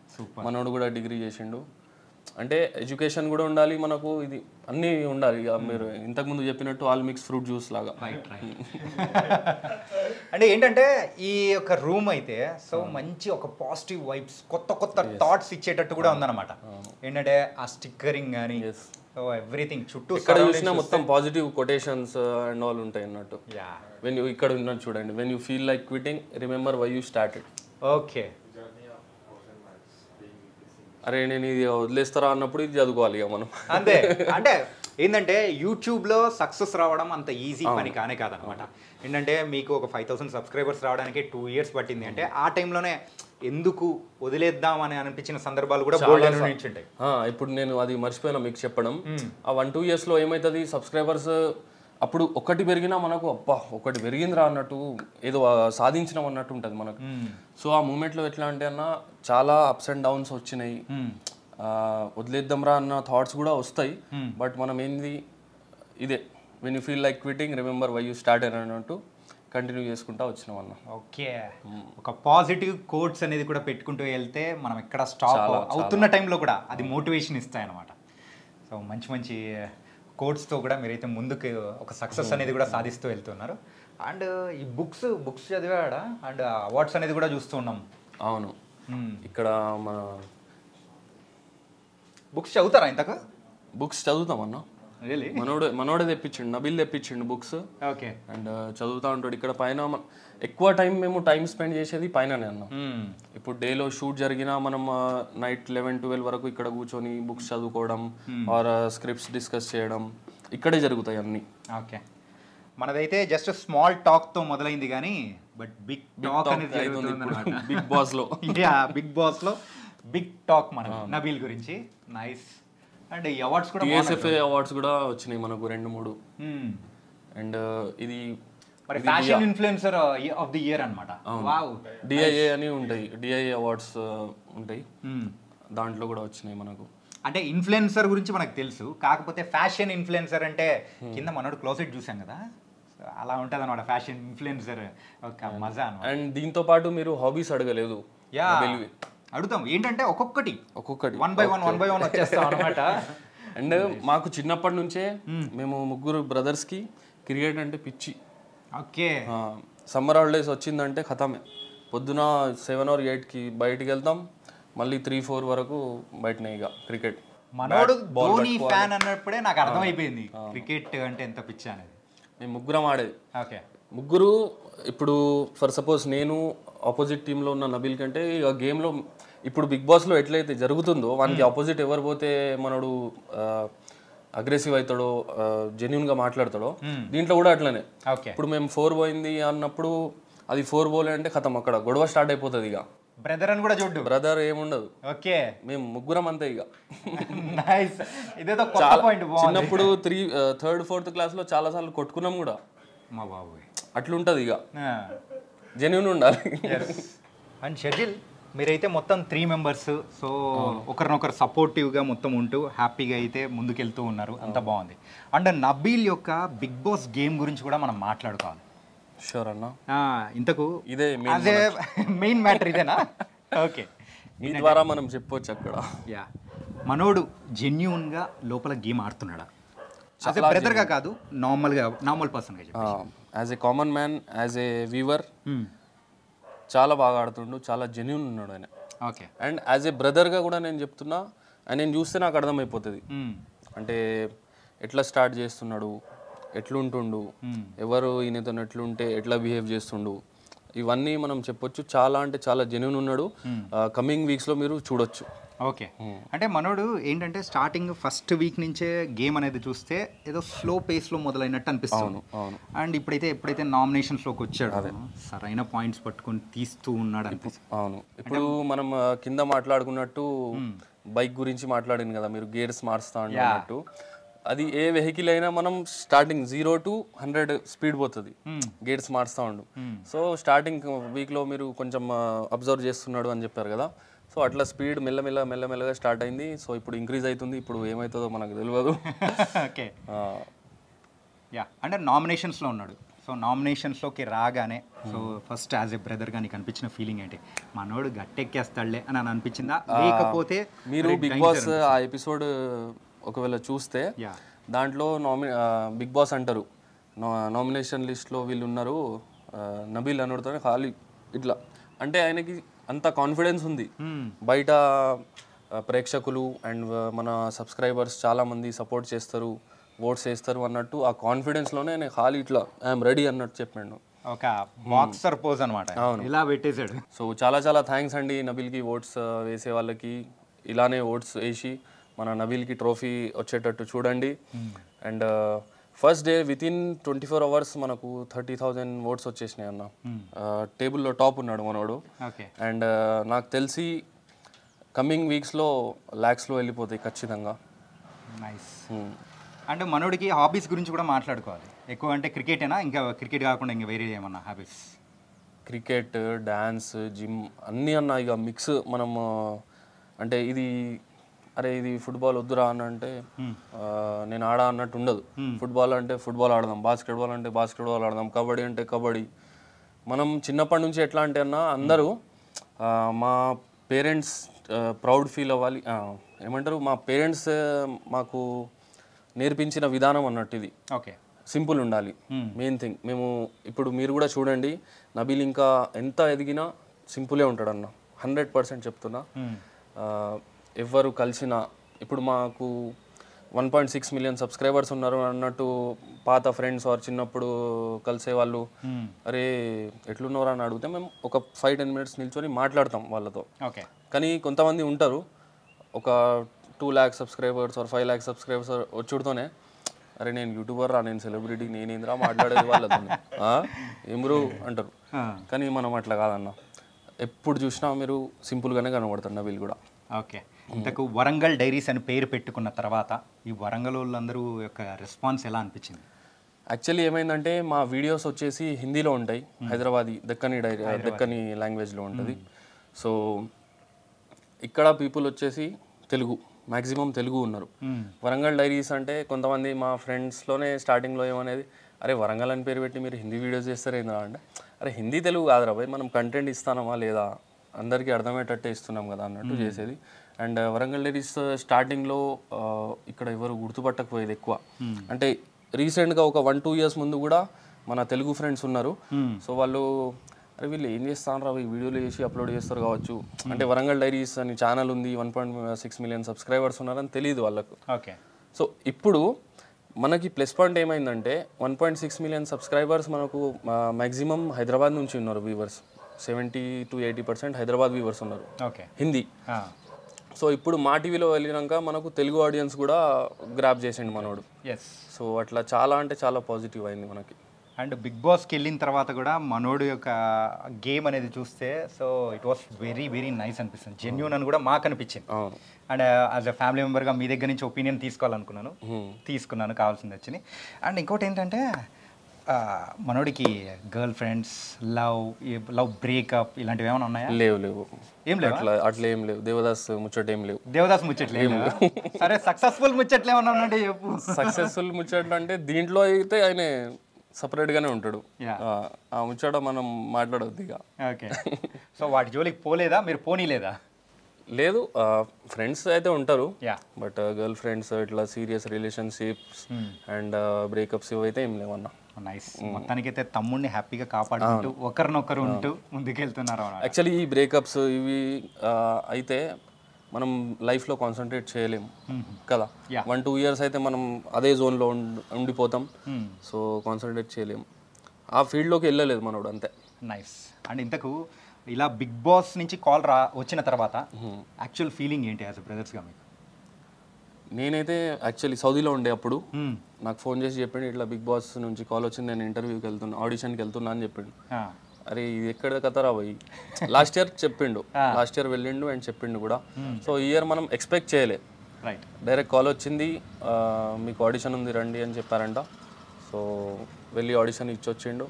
మనోడు కూడా డిగ్రీ చేసిండు. అంటే ఎడ్యుకేషన్ కూడా ఉండాలి మనకు, ఇది అన్నీ ఉండాలి. ఇక మీరు ఇంతకుముందు చెప్పినట్టు ఆల్ మిక్స్ ఫ్రూట్ జ్యూస్ లాగా. అంటే ఏంటంటే ఈ యొక్క రూమ్ అయితే సో మంచి ఒక పాజిటివ్ వైబ్స్, కొత్త కొత్త థాట్స్ ఇచ్చేటట్టు కూడా ఉందన్నమాట. ఏంటంటే ఆ స్టిక్కరింగ్ కానీ సో ఎవ్రీథింగ్ చుట్టూ ఇక్కడ చూసినా మొత్తం పాజిటివ్ కొటేషన్స్ అండ్ ఆల్ ఉంటాయి అన్నట్టు. వెన్ యూ ఇక్కడ ఉన్నట్టు చూడండి, when you feel like quitting remember why you started. Okay, అరే నేను ఇది వదిలేస్తారా అన్నప్పుడు ఇది చదువుకోవాలి ఇక మనం. అంతే. అంటే ఏంటంటే యూట్యూబ్లో సక్సెస్ రావడం అంత ఈజీ పని కానే కాదనమాట. ఏంటంటే మీకు ఒక 5,000 సబ్స్క్రైబర్స్ రావడానికి 2 years పట్టింది అంటే ఆ టైంలోనే ఎందుకు వదిలేద్దాం అని అనిపించిన సందర్భాలు కూడా ఉంటాయి. ఇప్పుడు నేను అది మర్చిపోయినా మీకు చెప్పడం. ఆ 1-2 yearsలో ఏమవుతుంది, సబ్స్క్రైబర్స్ అప్పుడు ఒకటి పెరిగినా మనకు అబ్బా ఒకటి పెరిగిందిరా అన్నట్టు, ఏదో సాధించినాం అన్నట్టు ఉంటుంది మనకు. సో ఆ మూమెంట్లో ఎట్లా అంటే అన్న చాలా అప్స్ అండ్ డౌన్స్ వచ్చినాయి, వదిలేద్దాంరా అన్న థాట్స్ కూడా వస్తాయి. బట్ మనం ఏంది ఇదే when you feel like quitting remember why you start అని అన్నట్టు కంటిన్యూ చేసుకుంటా వచ్చినాం అన్న. ఓకే, ఒక పాజిటివ్ కోట్స్ అనేది కూడా పెట్టుకుంటూ వెళ్తే మనం ఎక్కడ స్టాప్ అవుతున్న టైంలో కూడా అది మోటివేషన్ ఇస్తాయి అన్నమాట. సో మంచి మంచి కోట్స్తో కూడా మీరైతే ముందుకు ఒక సక్సెస్ అనేది కూడా సాధిస్తూ వెళ్తున్నారు. అండ్ ఈ బుక్స్ చదివాడా అండ్ అవార్డ్స్ అనేది కూడా చూస్తూ ఉన్నాం. అవును, ఇక్కడ మన బుక్స్ చదువుతారా? ఇంతకు బుక్స్ చదువుతాం అన్న. మనోడే తెప్పించిండు, నబిల్ తెప్పించిండు బుక్స్. ఓకే, అండ్ చదువుతూ ఉంటాడు. ఇక్కడ పైన ఎక్కువ టైం స్పెండ్ చేసేది పైననే అన్న. ఇప్పుడు డేలో షూట్ జరిగినా మనం నైట్ 11-12 వరకు ఇక్కడ కూర్చొని బుక్స్ చదువుకోవడం ఆర్ స్క్రిప్ట్స్ డిస్కస్ చేయడం ఇక్కడే జరుగుతాయి అన్నీ. ఓకే, మనదైతే జస్ట్ స్మాల్ టాక్తో మొదలైంది కానీ బట్ బిగ్ టాక్ అనేది బిగ్ బాస్లో బిగ్ బాస్లో బిగ్ టాక్ మన నబీల్ గురించి. నైస్. అండ్ ఈ అవార్డ్స్ కూడా TSFA అవార్డ్స్ కూడా వచ్చినాయి మనకు 2-3. అండ్ ఇది మరి fashion influencer of the year అన్నమాట. వావ్, DIA అని ఉంటాయి, DIA అవార్డ్స్ ఉంటాయి, దాంట్లో కూడా వచ్చినాయి మనకు. అంటే ఇన్ఫ్లుయెన్సర్ గురించి మనకు తెలుసు, కాకపోతే ఫ్యాషన్ ఇన్ఫ్లుయెన్సర్ అంటే కింద మనోడు క్లోజెట్ చూసాం కదా, అలా ఉంటుంది అనమాట ఫ్యాషన్ ఇన్ఫ్లుయెన్సర్ ఒక మజా అనమాట. అండ్ దీంతో పాటు మీరు హాబీస్ అడగలేదు. అడుగుతాం, ఏంటంటే ఒక్కొక్కటి 1 by 1 వచ్చేస్తాం అనమాట. అండ్ మాకు చిన్నప్పటి నుంచే మేము 3 బ్రదర్స్కి క్రికెట్ అంటే పిచ్చి. ఓకే, సమ్మర్ హాలిడేస్ వచ్చిందంటే ఖతమే, పొద్దున 7 or 8కి బయటికి వెళ్తాం, మళ్ళీ 3-4 వరకు బయటనే ఇక క్రికెట్. మనోడు ధోని ఫ్యాన్ అన్నప్పుడే నాకు అర్థమైపోయింది క్రికెట్ అంటే ఎంత పిచ్చి అనేది. మేము 3 ఆడేది. ఓకే, 3 ఇప్పుడు ఫర్ సపోజ్ నేను ఆపోజిట్ టీంలో ఉన్న నబీల్ కంటే ఇక గేమ్లో ఇప్పుడు బిగ్ బాస్లో ఎట్లయితే జరుగుతుందో వానికి ఆపోజిట్ ఎవరు పోతే మనోడు అగ్రెసివ్ అవుతాడో జెన్యున్గా మాట్లాడతాడో దీంట్లో కూడా అట్లనే. ఇప్పుడు మేము 4 పోయింది అన్నప్పుడు అది 4 పోలే అంటే ఖతం అక్కడ గొడవ స్టార్ట్ అయిపోతుంది. ఇక బ్రదర్ అని కూడా చూడు, బ్రదర్ ఏముండదు. ఓకే, మేము 3 అంతే ఇక. ఇదేదో కొత్త పాయింట్. చిన్నప్పుడు 3rd 4th క్లాస్లో చాలా సార్లు కొట్టుకున్నాం కూడా. మా బాబు అట్లుంటది ఇక, జెన్యున్ ఉండాలి. అండ్ షెడ్యూల్ మీరైతే మొత్తం 3 members, సో ఒకరినొకరు సపోర్టివ్గా మొత్తం ఉంటూ హ్యాపీగా అయితే ముందుకెళ్తూ ఉన్నారు, అంత బాగుంది. అండ్ నబీల్ యొక్క బిగ్ బాస్ గేమ్ గురించి కూడా మనం మాట్లాడుకోవాలి. షూర్ అన్న, ఇంతకు ఇదే మెయిన్ మ్యాటర్ ఇదేనా? ఓకే, మీ ద్వారా మనం చెప్పొచ్చు అక్కడ. మనోడు జెన్యూన్గా లోపల గేమ్ ఆడుతున్నాడా? బ్రదర్గా కాదు, నార్మల్ పర్సన్గా చెప్పి. As a common man, as a viewer చాలా బాగా ఆడుతుండు, చాలా జెన్యూన్ ఉన్నాడు ఆయన. ఓకే, అండ్ యాజ్ ఏ బ్రదర్గా కూడా నేను చెప్తున్నా, ఆయన నేను చూస్తే నాకు అర్థమైపోతుంది అంటే ఎట్లా స్టార్ట్ చేస్తున్నాడు, ఎట్లుంటుండు, ఎవరు ఈయనతో ఎట్లుంటే ఎట్లా బిహేవ్ చేస్తుండు, ఇవన్నీ మనం చెప్పొచ్చు. చాలా అంటే చాలా జెన్యూన్ ఉన్నాడు. కమింగ్ వీక్స్లో మీరు చూడొచ్చు. ఓకే, అంటే మనోడు ఏంటంటే స్టార్టింగ్ ఫస్ట్ వీక్ నుంచే గేమ్ అనేది చూస్తే ఏదో స్లో పేస్లో మొదలైనట్టు అనిపిస్తుంది. అవును. అండ్ ఎప్పుడైతే నామినేషన్స్లోకి వచ్చాడు సరైన పాయింట్స్ పట్టుకొని తీస్తూ ఉన్నాడు అనిపిస్తుంది. అవును, ఇప్పుడు మనం కింద మాట్లాడుకున్నట్టు బైక్ గురించి మాట్లాడింది కదా, మీరు గేర్స్ మారుస్తా అన్నట్టు. అది ఏ వెహికల్ అయినా మనం స్టార్టింగ్ 0 to 100 స్పీడ్ పోతుంది, గేర్స్ మారుస్తూ ఉండు. సో స్టార్టింగ్ వీక్లో మీరు కొంచెం అబ్జర్వ్ చేస్తున్నాడు అని చెప్పారు కదా, సో అట్లా స్పీడ్ మెల్లమెల్లగా స్టార్ట్ అయింది. సో ఇప్పుడు ఇంక్రీజ్ అవుతుంది. ఇప్పుడు ఏమవుతుందో మనకు తెలియదు. ఓకే, అంటే నామినేషన్స్లో ఉన్నాడు. సో నామినేషన్స్లోకి రాగానే సో ఫస్ట్ యాజ్ ఎ బ్రదర్గా నీకు అనిపించిన ఫీలింగ్ ఏంటి? మనోడు గట్టెక్కేస్తాడులే అని అనిపించిందా, లేకపోతే మీరు బిగ్ బాస్ ఆ ఎపిసోడ్ ఒకవేళ చూస్తే దాంట్లో బిగ్ బాస్ అంటారు నామినేషన్ లిస్ట్లో వీళ్ళు ఉన్నారు, నబీల్ అనుడితో ఖాళీ ఇట్లా అంటే ఆయనకి అంత కాన్ఫిడెన్స్ ఉంది. బయట ప్రేక్షకులు అండ్ మన సబ్స్క్రైబర్స్ చాలామంది సపోర్ట్ చేస్తారు, ఓట్స్ వేస్తారు అన్నట్టు ఆ కాన్ఫిడెన్స్లోనే నేను ఖాళీ ఇట్లా ఐఎమ్ రెడీ అన్నట్టు చెప్పాను. ఒక బాక్సర్ పోజ్ అనమాట, ఇలా పెట్టేశాడు. సో చాలా థ్యాంక్స్ అండి నబీల్కి, ఓట్స్ వేసే వాళ్ళకి ఇలానే ఓట్స్ వేసి మన నబీల్కి ట్రోఫీ వచ్చేటట్టు చూడండి. And first day within 24 hours మనకు 30,000 ఓట్స్ వచ్చేసినాయి అన్న. టేబుల్లో టాప్ ఉన్నాడు మనోడు. అండ్ నాకు తెలిసి కమింగ్ వీక్స్లో ల్యాక్స్లో వెళ్ళిపోతాయి ఖచ్చితంగా. నైస్. అంటే మనోడికి హాబీస్ గురించి కూడా మాట్లాడుకోవాలి ఎక్కువ. అంటే క్రికెటేనా, ఇంకా క్రికెట్ కాకుండా ఇంకా వేరే ఏమన్నా హాబీస్? క్రికెట్, డ్యాన్స్, జిమ్ అన్నీ అన్న ఇక మిక్స్. మనం అంటే ఇది ఇది ఫుట్బాల్ వద్దురా అని అంటే నేను ఆడా అన్నట్టు ఉండదు. ఫుట్బాల్ అంటే ఫుట్బాల్ ఆడదాం, బాస్కెట్బాల్ అంటే బాస్కెట్బాల్ ఆడదాం, కబడ్డీ అంటే కబడ్డీ. మనం చిన్నప్పటి నుంచి ఎట్లా అంటే అన్న అందరూ మా పేరెంట్స్ ప్రౌడ్ ఫీల్ అవ్వాలి, ఏమంటారు మా పేరెంట్స్ మాకు నేర్పించిన విధానం అన్నట్టు ఇది. ఓకే, సింపుల్ ఉండాలి మెయిన్ థింగ్. మేము ఇప్పుడు మీరు కూడా చూడండి, నబీల్ ఇంకా ఎంత ఎదిగినా సింపులే ఉంటాడు అన్న, 100% చెప్తున్నా. ఎవరు కలిసిన ఇప్పుడు మాకు 1.6 million సబ్స్క్రైబర్స్ ఉన్నారు అన్నట్టు పాత ఫ్రెండ్స్ వారు చిన్నప్పుడు కలిసే వాళ్ళు అరే ఎట్లున్నారా అని అడిగితే మేము ఒక 5-10 minutes నిల్చొని మాట్లాడతాం వాళ్ళతో. ఓకే, కానీ కొంతమంది ఉంటారు ఒక 2 lakh subscribers or 5 lakh subscribers వచ్చుడుతోనే అరే నేను యూట్యూబర్ రా, నేను సెలబ్రిటీ, నేనేంద్రా మాట్లాడేది వాళ్ళతో ఏమ్రు అంటారు. కానీ మనం అట్లా కాదన్న, ఎప్పుడు చూసినా మీరు సింపుల్గానే కనబడతారు నబీల్ కూడా. ఓకే, ఇంతకు వరంగల్ డైరీస్ అని పేరు పెట్టుకున్న తర్వాత ఈ వరంగల్ వాళ్ళందరూ యొక్క రెస్పాన్స్ ఎలా అనిపించింది? యాక్చువల్లీ ఏమైందంటే మా వీడియోస్ వచ్చేసి హిందీలో ఉంటాయి, హైదరాబాదీ దక్కని లాంగ్వేజ్లో ఉంటుంది. సో ఇక్కడ పీపుల్ వచ్చేసి తెలుగు, మ్యాక్సిమం తెలుగు ఉన్నారు. వరంగల్ డైరీస్ అంటే కొంతమంది మా ఫ్రెండ్స్లోనే స్టార్టింగ్లో ఏమనేది, అరే వరంగల్ అని పేరు పెట్టి మీరు హిందీ వీడియోస్ చేస్తారేందా అంటే, అరే హిందీ తెలుగు కాదురా భయ్, మనం కంటెంట్ ఇస్తానమా లేదా, అందరికీ అర్థమయ్యేటట్టే ఇస్తున్నాం కదా అన్నట్టు చేసేది. అండ్ వరంగల్ డైరీస్ స్టార్టింగ్లో ఇక్కడ ఎవరు గుర్తుపట్టకపోయేది ఎక్కువ. అంటే రీసెంట్గా ఒక 1-2 years ముందు కూడా మన తెలుగు ఫ్రెండ్స్ ఉన్నారు. సో వాళ్ళు అరే వీళ్ళు ఏం చేస్తాను రా, ఈ వీడియోలు చేసి అప్లోడ్ చేస్తారు కావచ్చు అంటే వరంగల్ డైరీస్ అని ఛానల్ ఉంది, 1.6 million సబ్స్క్రైబర్స్ ఉన్నారని తెలియదు వాళ్ళకు. ఓకే, సో ఇప్పుడు మనకి ప్లస్ పాయింట్ ఏమైందంటే 1.6 million సబ్స్క్రైబర్స్ మనకు మ్యాక్సిమం హైదరాబాద్ నుంచి ఉన్నారు వ్యూవర్స్. 70 to 80% హైదరాబాద్ వ్యూవర్స్ ఉన్నారు, హిందీ. సో ఇప్పుడు మా టీవీలో వెళ్ళినాక మనకు తెలుగు ఆడియన్స్ కూడా గ్రాప్ చేసిండు మనోడు. సో అట్లా చాలా అంటే చాలా పాజిటివ్ అయింది మనకి. అండ్ బిగ్ బాస్కి వెళ్ళిన తర్వాత కూడా మనోడు యొక్క గేమ్ అనేది చూస్తే so it was very very nice అనిపిస్తుంది, జెన్యూన్ అని కూడా మాకు అనిపించింది. అండ్ యాజ్ అ ఫ్యామిలీ మెంబర్గా మీ దగ్గర నుంచి ఒపీనియన్ తీసుకోవాలనుకున్నాను, తీసుకున్నాను, కావాల్సింది వచ్చింది. అండ్ ఇంకోటి ఏంటంటే మనోడికి గర్ల్ ఫ్రెండ్స్, లవ్ బ్రేకప్ ఇలాంటివి ఏమైనా ఉన్నాయా? లేవు ఏం లేవు, అట్లా ఏం లేవు. దేవదాస్ ముచ్చట ఏం లేవు. దేవదాస్ ముచ్చట్లు ఏం లేవు. సరే సక్సెస్ఫుల్ ముచ్చట్లు ఏమన్నా ఉన్నాయంటే చెప్పు. సక్సెస్ఫుల్ ముచ్చట్లు అంటే దీంట్లో అయితే ఆయన సపరేట్గానే ఉంటాడు, ఆ ముచ్చట మనం మాట్లాడొద్దు ఇక. ఓకే, సో వాటి జోలికి పోలేదా మీరు? పోనీలేదా? లేదు, ఫ్రెండ్స్ అయితే ఉంటారు, బట్ గర్ల్ ఫ్రెండ్స్ ఇట్లా సీరియస్ రిలేషన్షిప్స్ అండ్ బ్రేకప్స్ ఇవైతే ఏం లేవన్నా. నైస్, మొత్తానికైతే తమ్ముడిని హ్యాపీగా కాపాడుకుంటూ ఒకరినొకరు ఉంటూ ముందుకెళ్తున్నారు. యాక్చువల్లీ ఈ బ్రేకప్స్ ఇవి అయితే మనం లైఫ్లో కాన్సన్ట్రేట్ చేయలేము కదా. 1-2 ఇయర్స్ అయితే మనం అదే జోన్లో ఉండిపోతాం. సో కాన్సన్ట్రేట్ చేయలేము. ఆ ఫీల్డ్లోకి వెళ్ళలేదు మనోడు అంతే. నైస్. అండ్ ఇంతకు ఇలా బిగ్ బాస్ నుంచి కాల్ వచ్చిన తర్వాత యాక్చువల్ ఫీలింగ్ ఏంటి యాజ్ బ్రదర్స్గా మీకు? నేనైతే యాక్చువల్లీ సౌదీలో ఉండే అప్పుడు నాకు ఫోన్ చేసి చెప్పిండు ఇట్లా బిగ్ బాస్ నుంచి కాల్ వచ్చింది, నేను ఇంటర్వ్యూకి వెళ్తున్నా, ఆడిషన్కి వెళ్తున్నా అని చెప్పిండు. అరే ఇది ఎక్కడ కథరా పోయి లాస్ట్ ఇయర్ చెప్పిండు, లాస్ట్ ఇయర్ వెళ్ళిండు అండ్ చెప్పిండు కూడా. సో ఈ ఇయర్ మనం ఎక్స్పెక్ట్ చేయలే. రైట్. డైరెక్ట్ కాల్ వచ్చింది, మీకు ఆడిషన్ ఉంది రండి అని చెప్పారంట. సో వెళ్ళి ఆడిషన్ ఇచ్చి వచ్చిండు.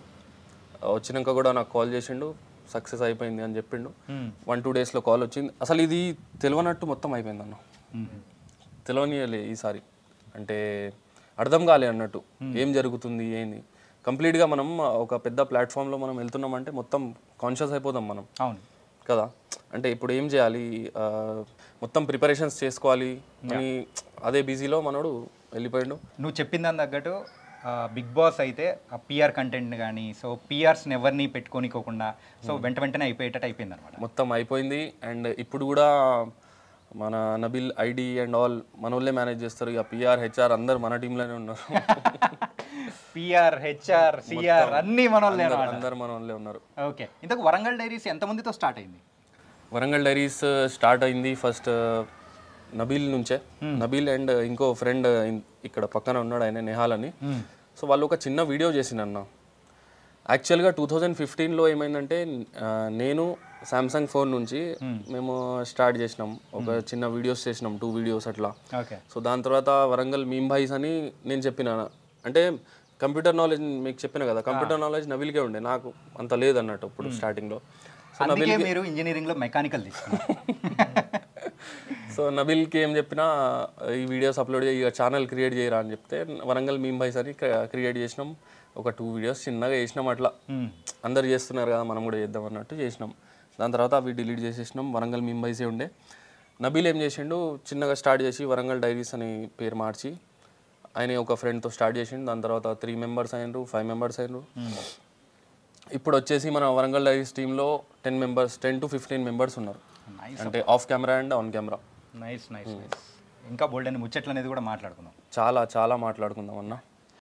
వచ్చినాక కూడా నాకు కాల్ చేసిండు, సక్సెస్ అయిపోయింది అని చెప్పిండు. 1-2 డేస్లో కాల్ వచ్చింది. అసలు ఇది తెలియనట్టు మొత్తం అయిపోయింది అన్న, తెలియనియలే ఈసారి. అంటే అర్థం కాలే అన్నట్టు ఏం జరుగుతుంది ఏంది. కంప్లీట్గా మనం ఒక పెద్ద ప్లాట్ఫామ్లో మనం వెళ్తున్నామంటే మొత్తం కాన్షియస్ అయిపోతాం మనం. అవును కదా. అంటే ఇప్పుడు ఏం చేయాలి, మొత్తం ప్రిపరేషన్స్ చేసుకోవాలి అని అదే బిజీలో మనోడు వెళ్ళిపోయాడు. నువ్వు చెప్పిన దాని తగ్గట్టు బిగ్ బాస్ అయితే ఆ పిఆర్ కంటెంట్ కానీ, సో పిఆర్స్ని ఎవరిని పెట్టుకోనికోకుండా సో వెంటనే అయిపోయేటట్టు అయిపోయింది అనమాట. మొత్తం అయిపోయింది. అండ్ ఇప్పుడు కూడా మన నబిల్ ఐడి అండ్ ఆల్ మన వాళ్ళే మేనేజ్ చేస్తారు. ఇక పిఆర్ హెచ్ఆర్ అందరు మన టీంలోనే ఉన్నారు. పిఆర్ హెచ్ఆర్ సిఆర్ అన్నీ మన వాళ్ళే, అందరు మన వాళ్ళే ఉన్నారు. ఓకే. ఇంతకు వరంగల్ డైరీస్ ఎంతమందితో స్టార్ట్ అయింది? వరంగల్ డైరీస్ స్టార్ట్ అయింది ఫస్ట్ నబీల్ నుంచే. నబీల్ అండ్ ఇంకో ఫ్రెండ్ ఇక్కడ పక్కన ఉన్నాడు, ఆయన నెహాల్ అని. సో వాళ్ళు ఒక చిన్న వీడియో చేసిందన్న. యాక్చువల్గా 2015లో ఏమైందంటే నేను సామ్సంగ్ ఫోన్ నుంచి మేము స్టార్ట్ చేసినాం, ఒక చిన్న వీడియోస్ చేసినాం, 2 వీడియోస్ అట్లా. సో దాని తర్వాత వరంగల్ మీమ్ భాయిస్ అని నేను చెప్పిన, అంటే కంప్యూటర్ నాలెడ్జ్ మీకు చెప్పిన కదా, కంప్యూటర్ నాలెడ్జ్ నబీల్కే ఉండే, నాకు అంత లేదన్నట్టు ఇప్పుడు స్టార్టింగ్లో. సో అందుకే మీరు ఇంజనీరింగ్లో మెకానికల్ తీసుకున్నారు. సో నబీల్కి ఏం చెప్పినా ఈ వీడియోస్ అప్లోడ్ చేయి, ఛానల్ క్రియేట్ చేయరా అని చెప్తే వరంగల్ మీమ్ భాయిస్ అని క్రియేట్ చేసినాం. ఒక 2 వీడియోస్ చిన్నగా చేసినాం, అట్లా అందరు చేస్తున్నారు కదా మనం కూడా చేద్దాం అన్నట్టు చేసినాం. దాని తర్వాత అవి డిలీట్ చేసేసినాం, వరంగల్ మీమ్ భాయిసే ఉండే. నబీల్ ఏం చేసిండు, చిన్నగా స్టార్ట్ చేసి వరంగల్ డైరీస్ అని పేరు మార్చి ఆయన ఒక ఫ్రెండ్తో స్టార్ట్ చేసిండు. దాని తర్వాత 3 మెంబర్స్ అయినరు, 5 మెంబర్స్ అయినరు. ఇప్పుడు వచ్చేసి మన వరంగల్ డైరీస్ టీంలో 10 to 15 మెంబర్స్ ఉన్నారు, అంటే of camera and on camera. Nice nice nice. ఇంకా బోల్డ్ అని ముచ్చట్లు అనేది కూడా మాట్లాడుకుందాం. చాలా చాలా మాట్లాడుకుందాం అన్న.